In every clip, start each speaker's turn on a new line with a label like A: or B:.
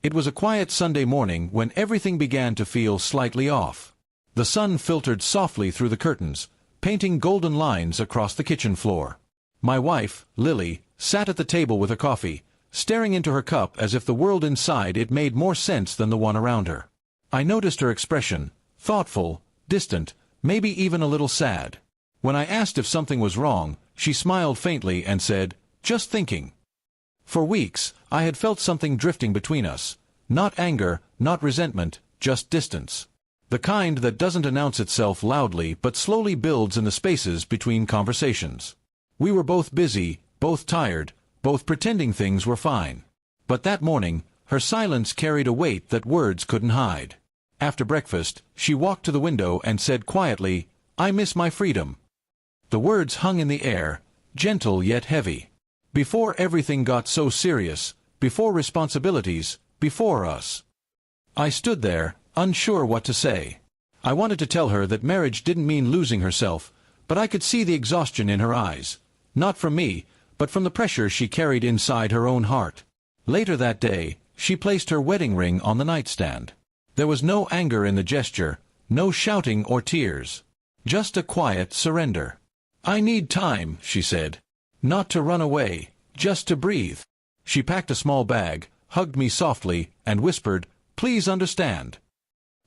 A: It was a quiet Sunday morning when everything began to feel slightly off. The sun filtered softly through the curtains, painting golden lines across the kitchen floor. My wife, Lily, sat at the table with her coffee, staring into her cup as if the world inside it made more sense than the one around her. I noticed her expression, thoughtful, distant, maybe even a little sad. When I asked if something was wrong, she smiled faintly and said, "Just thinking." For weeks, I had felt something drifting between us. Not anger, not resentment, just distance. The kind that doesn't announce itself loudly but slowly builds in the spaces between conversations. We were both busy, both tired, both pretending things were fine. But that morning, her silence carried a weight that words couldn't hide. After breakfast, she walked to the window and said quietly, "I miss my freedom." The words hung in the air, gentle yet heavy. Before everything got so serious, before responsibilities, before us. I stood there, unsure what to say. I wanted to tell her that marriage didn't mean losing herself, but I could see the exhaustion in her eyes. Not from me, but from the pressure she carried inside her own heart. Later that day, she placed her wedding ring on the nightstand. There was no anger in the gesture, no shouting or tears. Just a quiet surrender. "I need time," she said. "Not to run away, just to breathe." She packed a small bag, hugged me softly, and whispered, "Please understand."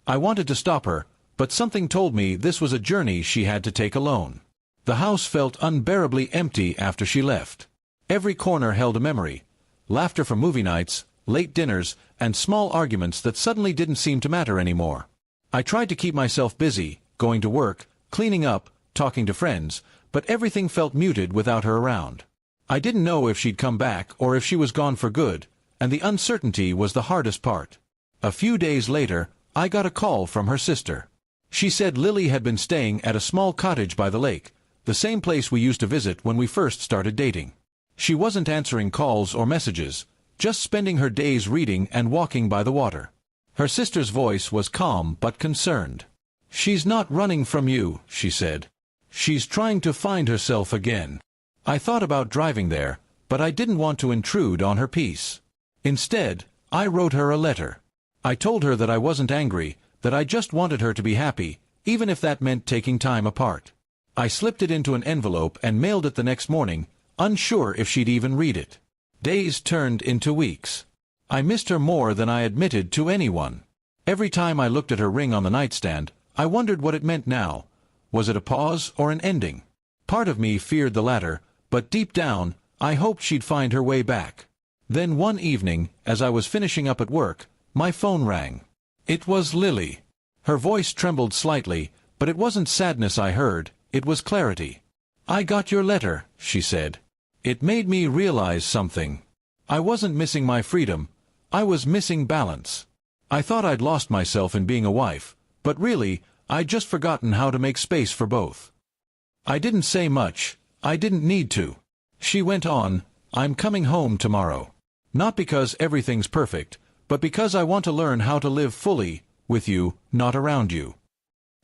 A: I wanted to stop her, but something told me this was a journey she had to take alone. The house felt unbearably empty after she left. Every corner held a memory. Laughter from movie nights, late dinners, and small arguments that suddenly didn't seem to matter anymore. I tried to keep myself busy, going to work, cleaning up, talking to friends, but everything felt muted without her around. I didn't know if she'd come back or if she was gone for good, and the uncertainty was the hardest part. A few days later, I got a call from her sister. She said Lily had been staying at a small cottage by the lake, the same place we used to visit when we first started dating. She wasn't answering calls or messages, just spending her days reading and walking by the water. Her sister's voice was calm but concerned. "She's not running from you," she said. "She's trying to find herself again." I thought about driving there, but I didn't want to intrude on her peace. Instead, I wrote her a letter. I told her that I wasn't angry, that I just wanted her to be happy, even if that meant taking time apart. I slipped it into an envelope and mailed it the next morning, unsure if she'd even read it. Days turned into weeks. I missed her more than I admitted to anyone. Every time I looked at her ring on the nightstand, I wondered what it meant now. Was it a pause or an ending? Part of me feared the latter, but deep down, I hoped she'd find her way back. Then one evening, as I was finishing up at work, my phone rang. It was Lily. Her voice trembled slightly, but it wasn't sadness I heard, it was clarity. "I got your letter," she said. "It made me realize something. I wasn't missing my freedom, I was missing balance. I thought I'd lost myself in being a wife, but really, I'd just forgotten how to make space for both." I didn't say much, I didn't need to. She went on, "I'm coming home tomorrow. Not because everything's perfect, but because I want to learn how to live fully, with you, not around you."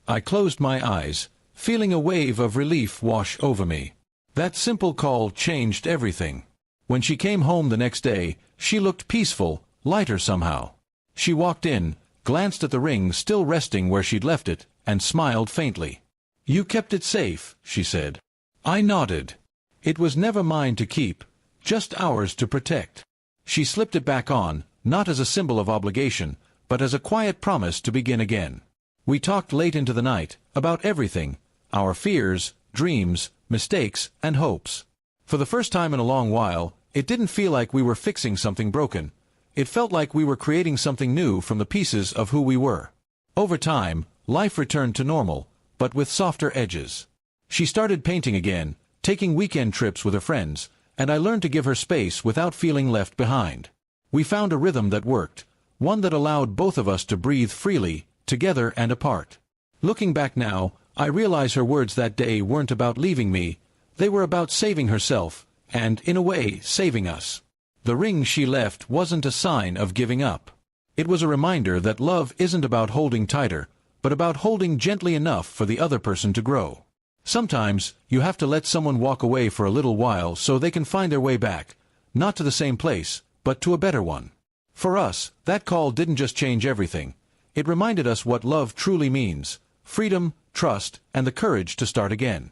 A: I closed my eyes, feeling a wave of relief wash over me. That simple call changed everything. When she came home the next day, she looked peaceful, lighter somehow. She walked in, glanced at the ring still resting where she'd left it, and smiled faintly. "You kept it safe," she said. I nodded. It was never mine to keep, just ours to protect. She slipped it back on, not as a symbol of obligation, but as a quiet promise to begin again. We talked late into the night, about everything, our fears, dreams, mistakes, and hopes. For the first time in a long while, it didn't feel like we were fixing something broken. It felt like we were creating something new from the pieces of who we were. Over time, life returned to normal, but with softer edges. She started painting again, taking weekend trips with her friends, and I learned to give her space without feeling left behind. We found a rhythm that worked, one that allowed both of us to breathe freely, together and apart. Looking back now, I realize her words that day weren't about leaving me, they were about saving herself, and, in a way, saving us. The ring she left wasn't a sign of giving up. It was a reminder that love isn't about holding tighter, but about holding gently enough for the other person to grow. Sometimes, you have to let someone walk away for a little while so they can find their way back, not to the same place, but to a better one. For us, that call didn't just change everything. It reminded us what love truly means: freedom, trust, and the courage to start again.